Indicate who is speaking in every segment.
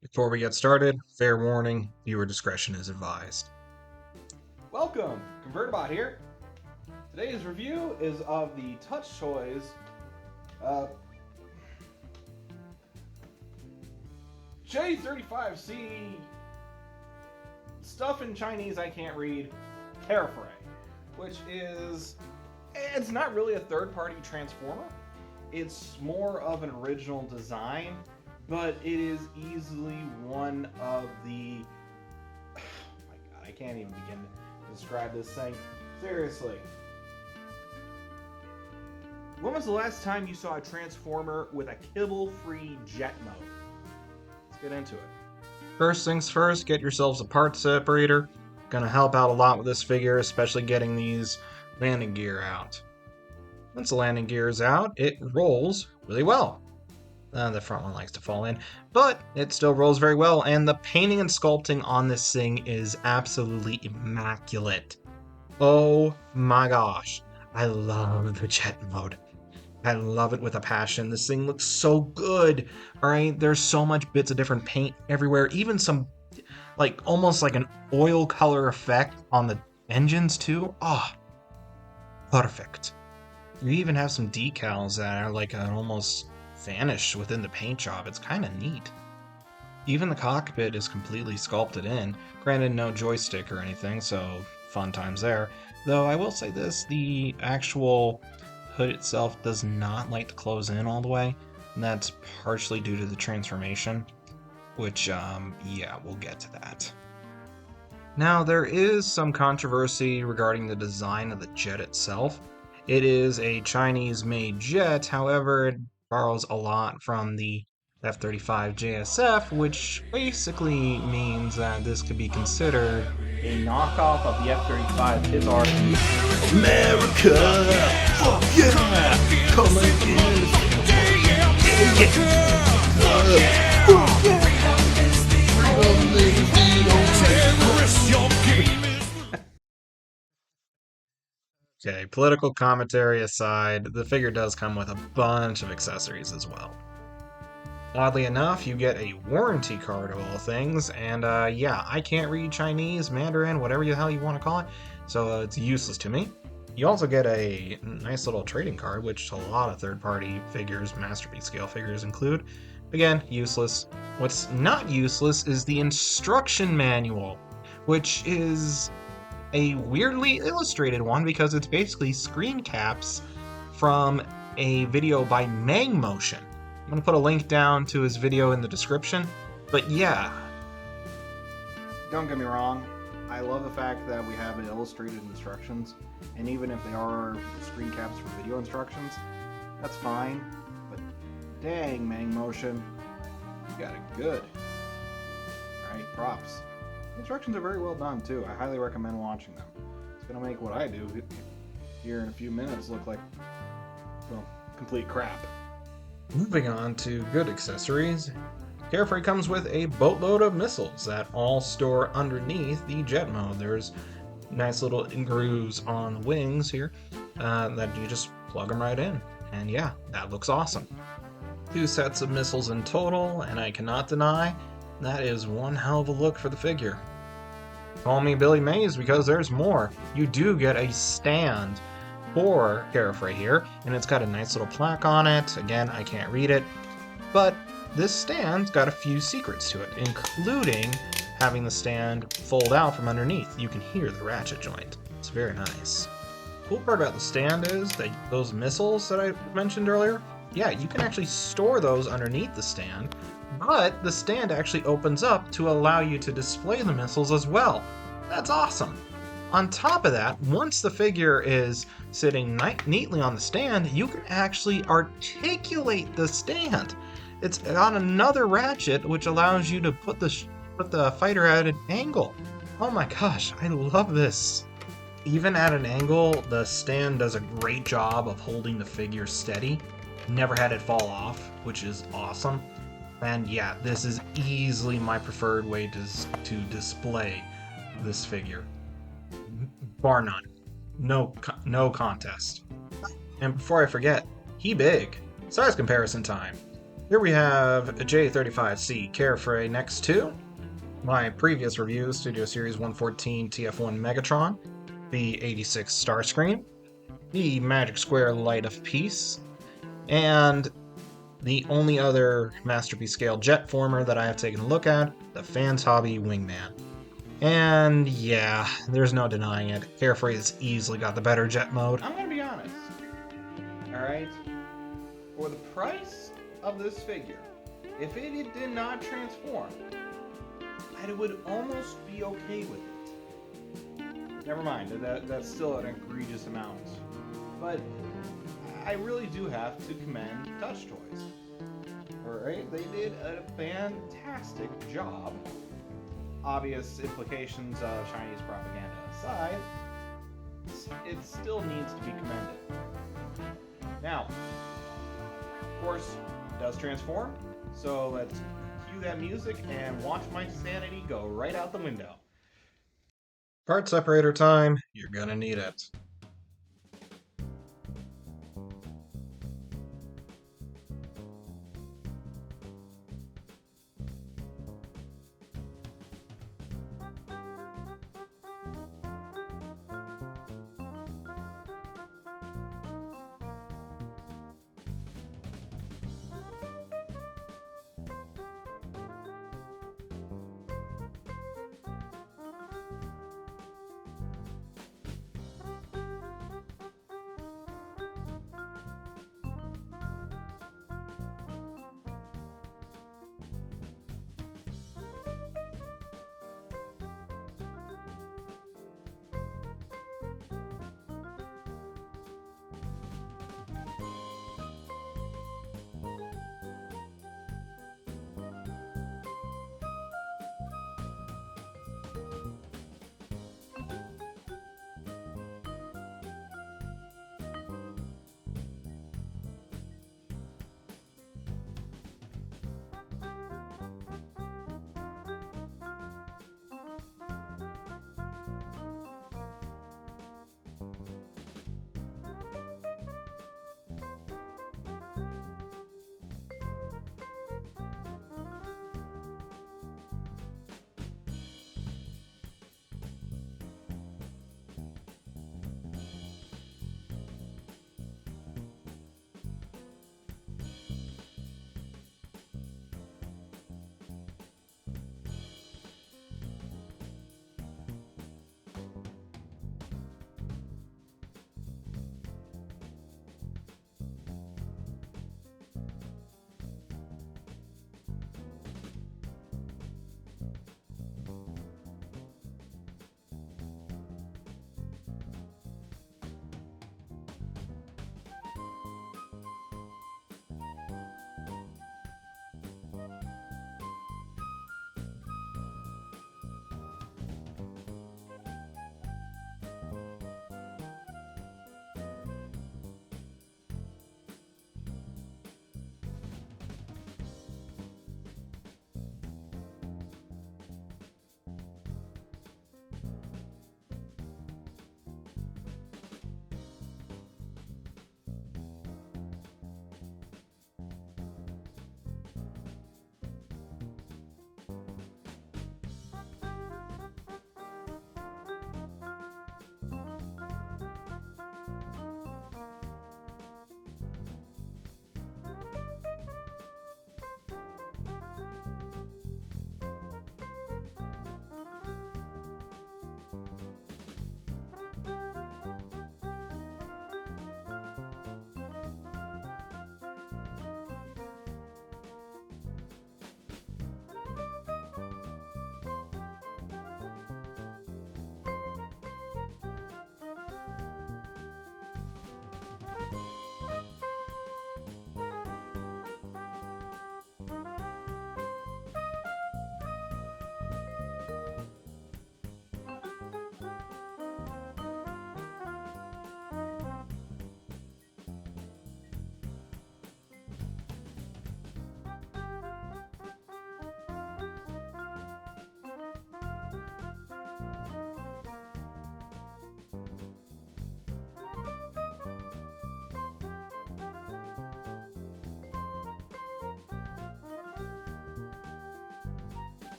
Speaker 1: Before we get started, fair warning, viewer discretion is advised.
Speaker 2: Welcome, ConvertBot here. Today's review is of the Touch Toys J35C stuff in Chinese I can't read, Carefray, which is, it's not really a third-party transformer. It's more of an original design, but it is easily one of the, oh my god, I can't even begin to describe this thing. Seriously. When was the last time you saw a transformer with a kibble-free jet mode? Let's get into it.
Speaker 1: First things first, get yourselves a part separator. Gonna help out a lot with this figure, especially getting these landing gear out. Once the landing gear is out, it rolls really well. The front one likes to fall in, but it still rolls very well, and the painting and sculpting on this thing is absolutely immaculate. Oh my gosh, I love the jet mode. I love it with a passion. This thing looks so good. All right, there's so much bits of different paint everywhere, even some like almost like an oil color effect on the engines too. Oh, perfect. You even have some decals that are like an almost vanish within the paint job. It's kind of neat. Even the cockpit is completely sculpted in. Granted, no joystick or anything, so fun times there. Though I will say this, the actual hood itself does not like to close in all the way, and that's partially due to the transformation, which, yeah, we'll get to that. Now, there is some controversy regarding the design of the jet itself. It is a Chinese-made jet, however, it borrows a lot from the F-35 JSF, which basically means that this could be considered
Speaker 2: A knockoff of the F-35 is our
Speaker 1: America! Oh yeah! Come again! Okay, political commentary aside, the figure does come with a bunch of accessories as well. Oddly enough, you get a warranty card of all things, and yeah, I can't read Chinese, Mandarin, whatever the hell you want to call it, so it's useless to me. You also get a nice little trading card, which a lot of third-party figures, Masterpiece scale figures include. Again, useless. What's not useless is the instruction manual, which is a weirdly illustrated one because it's basically screen caps from a video by MangMotion. I'm going to put a link down to his video in the description, but yeah.
Speaker 2: Don't get me wrong, I love the fact that we have illustrated instructions, and even if they are screen caps for video instructions, that's fine, but dang, MangMotion, you got it good. Alright, props. The instructions are very well done too. I highly recommend watching them. It's going to make what I do here in a few minutes look like, well, complete crap.
Speaker 1: Moving on to good accessories, Carefray comes with a boatload of missiles that all store underneath the jet mode. There's nice little grooves on the wings here that you just plug them right in. And yeah, that looks awesome. 2 sets of missiles in total, and I cannot deny that is one hell of a look for the figure. Call me Billy Mays because there's more. You do get a stand for Carefray here, and it's got a nice little plaque on it. Again, I can't read it, but this stand's got a few secrets to it, including having the stand fold out from underneath. You can hear the ratchet joint. It's very nice. The cool part about the stand is that those missiles that I mentioned earlier, yeah, you can actually store those underneath the stand, but the stand actually opens up to allow you to display the missiles as well. That's awesome. On top of that, once the figure is sitting neatly on the stand, you can actually articulate the stand. It's on another ratchet, which allows you to put the fighter at an angle. Oh my gosh, I love this. Even at an angle, the stand does a great job of holding the figure steady. Never had it fall off, which is awesome. And yeah, this is easily my preferred way to display this figure. Bar none. No contest. And before I forget, he big. Size comparison time. Here we have a J35C Carefray next to my previous review, Studio Series 114 TF1 Megatron, the 86 Starscream, the Magic Square Light of Peace, and the only other Masterpiece scale jet former that I have taken a look at, the Fans Hobby Wingman. And yeah, there's no denying it, Carefray has easily got the better jet mode.
Speaker 2: I'm gonna be honest. Alright? For the price of this figure, if it did not transform, I would almost be okay with it. Never mind, that's still an egregious amount. But I really do have to commend Touch Toys. Alright, they did a fantastic job. Obvious implications of Chinese propaganda aside, it still needs to be commended. Now, of course, it does transform, so let's cue that music and watch my sanity go right out the window.
Speaker 1: Part separator time, you're gonna need it.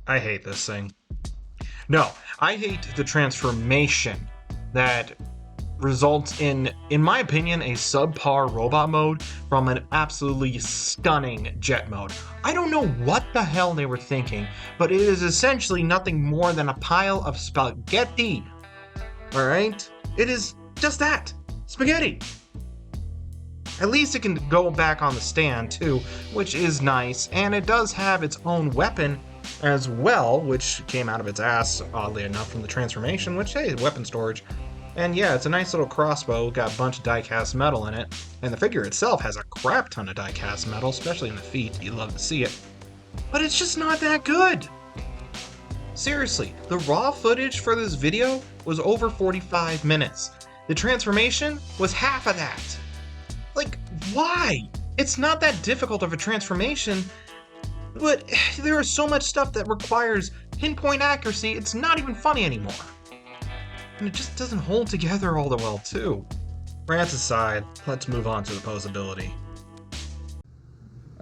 Speaker 1: I hate this thing. No, I hate the transformation that results in my opinion, a subpar robot mode from an absolutely stunning jet mode. I don't know what the hell they were thinking, but it is essentially nothing more than a pile of spaghetti. Alright? It is just that. Spaghetti. At least it can go back on the stand too, which is nice, and it does have its own weapon as well, which came out of its ass, oddly enough, from the transformation, which, hey, weapon storage. And yeah, it's a nice little crossbow, got a bunch of die-cast metal in it, and the figure itself has a crap ton of die-cast metal, especially in the feet. You'd love to see it. But it's just not that good! Seriously, the raw footage for this video was over 45 minutes. The transformation was half of that. Like, why? It's not that difficult of a transformation, but there is so much stuff that requires pinpoint accuracy, it's not even funny anymore. And it just doesn't hold together all that well, too. Rants aside, let's move on to the posability.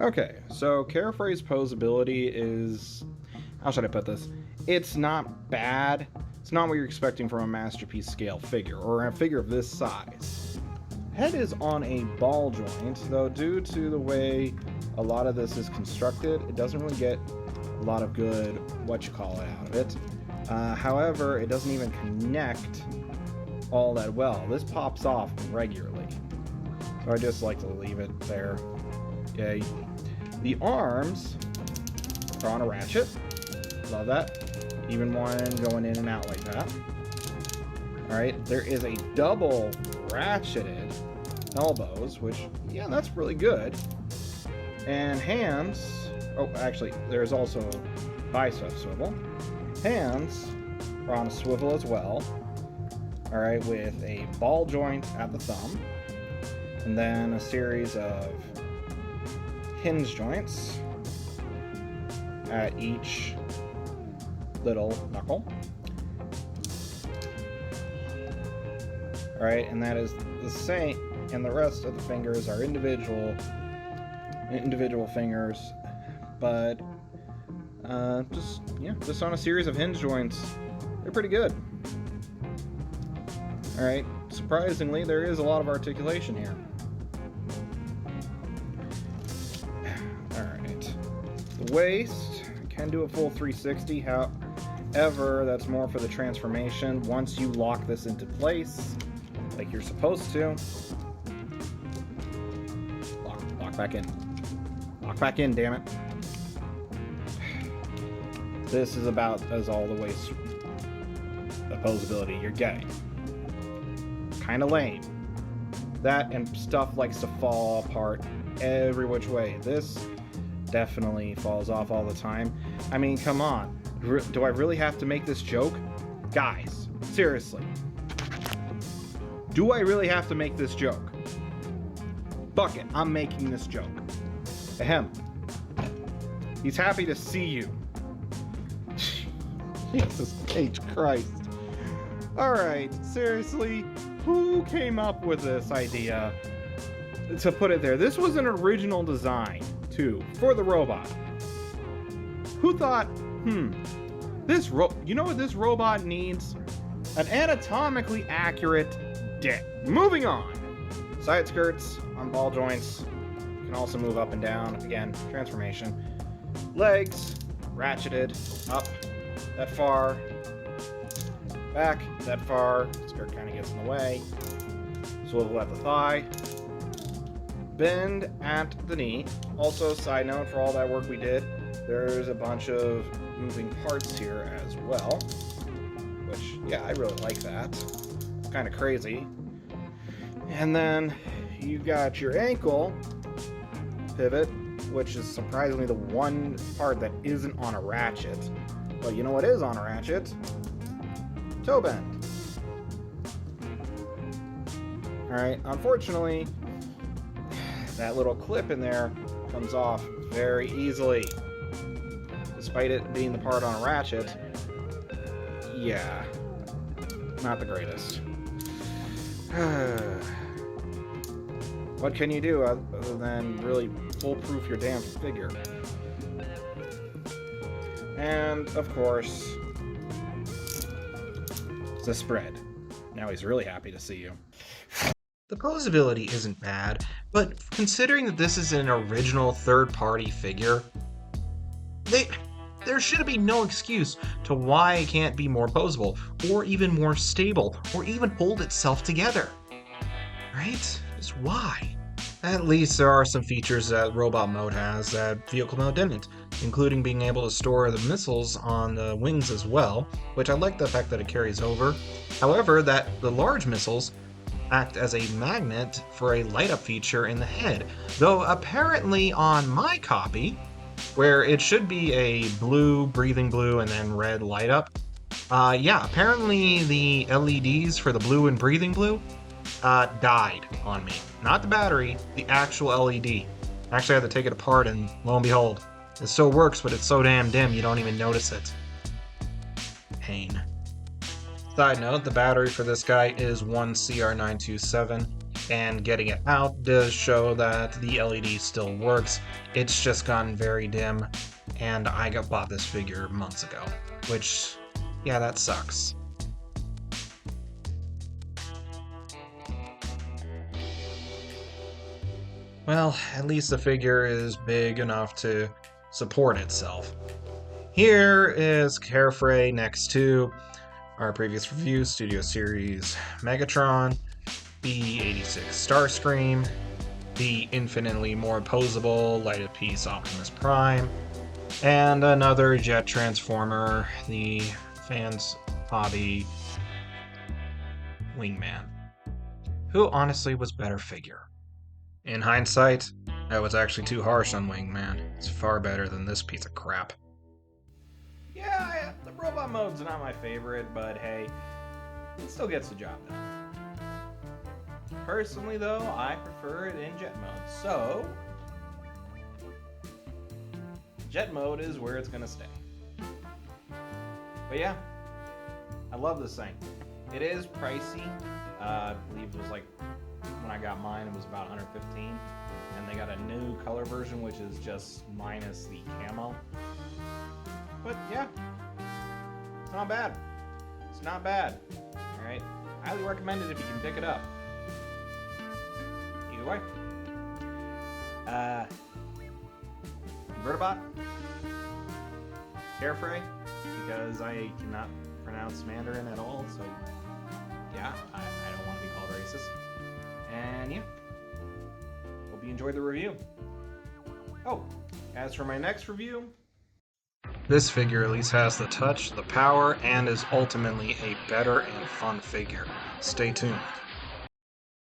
Speaker 2: Okay, so Carefray's posability is... how should I put this? It's not bad. It's not what you're expecting from a Masterpiece scale figure, or a figure of this size. Head is on a ball joint, though due to the way a lot of this is constructed, it doesn't really get a lot of good out of it. However, it doesn't even connect all that well. This pops off regularly, so I just like to leave it there. Yay. The arms are on a ratchet. Love that. Even one going in and out like that. Alright, there is a double ratcheted elbows, which, yeah, that's really good. And hands, oh, actually, there's also bicep swivel. Hands are on a swivel as well. Alright, with a ball joint at the thumb. And then a series of hinge joints at each little knuckle. Alright, and that is the same, and the rest of the fingers are individual fingers, but just on a series of hinge joints. They're pretty good. Alright, surprisingly, there is a lot of articulation here. Alright, the waist can do a full 360, however, that's more for the transformation. Once you lock this into place, like you're supposed to, lock back in. Lock back in, damn it. This is about as all the way opposability you're getting. Kind of lame. That and stuff likes to fall apart every which way. This definitely falls off all the time. I mean, come on. Do I really have to make this joke? Guys, seriously. Do I really have to make this joke? Bucket, I'm making this joke. Ahem. He's happy to see you. Jesus H. Christ. Alright, seriously, who came up with this idea to put it there? This was an original design, too, for the robot. Who thought, you know what this robot needs? An anatomically accurate dick. Moving on. Side skirts on ball joints. Can also move up and down. Again, transformation. Legs, ratcheted, up that far, back that far. Skirt kind of gets in the way. Swivel at the thigh. Bend at the knee. Also, side note, for all that work we did, there's a bunch of moving parts here as well. Which, yeah, I really like that. It's kind of crazy. And then you got your ankle pivot, which is surprisingly the one part that isn't on a ratchet. But you know what is on a ratchet? Toe bend. Alright, unfortunately, that little clip in there comes off very easily. Despite it being the part on a ratchet, yeah, not the greatest. What can you do other than really foolproof your damn figure? And, of course, the spread. Now he's really happy to see you.
Speaker 1: The posability isn't bad, but considering that this is an original third-party figure, there should be no excuse to why it can't be more posable, or even more stable, or even hold itself together. Right? Just why? At least there are some features that Robot Mode has that Vehicle Mode didn't, including being able to store the missiles on the wings as well, which I like the fact that it carries over. However, that the large missiles act as a magnet for a light-up feature in the head, though apparently on my copy, where it should be a blue, breathing blue, and then red light-up, apparently the LEDs for the blue and breathing blue died on me. Not the battery, the actual LED. Actually, I had to take it apart, and lo and behold, it still works, but it's so damn dim you don't even notice it. Pain. Side note, the battery for this guy is 1CR927, and getting it out does show that the LED still works. It's just gotten very dim, and I bought this figure months ago, which, yeah, that sucks. Well, at least the figure is big enough to support itself. Here is Carefray next to our previous review, Studio Series Megatron, B86 Starscream, the infinitely more posable lighted piece Optimus Prime, and another jet transformer, the fans' hobby Wingman, who honestly was better figure. In hindsight, I was actually too harsh on Wingman. It's far better than this piece of crap.
Speaker 2: Yeah, the robot mode's not my favorite, but hey, it still gets the job done. Personally, though, I prefer it in jet mode, so jet mode is where it's gonna stay. But yeah, I love this thing. It is pricey. I believe it was like, when I got mine, it was about $115, and they got a new color version, which is just minus the camo. But yeah, it's not bad. It's not bad. All right, highly recommend it if you can pick it up. Either way, Vertibot, Carefray, because I cannot pronounce Mandarin at all, so yeah, I don't want to be called racist. And yeah, hope you enjoyed the review. Oh, as for my next review,
Speaker 1: this figure at least has the touch, the power, and is ultimately a better and fun figure. Stay tuned.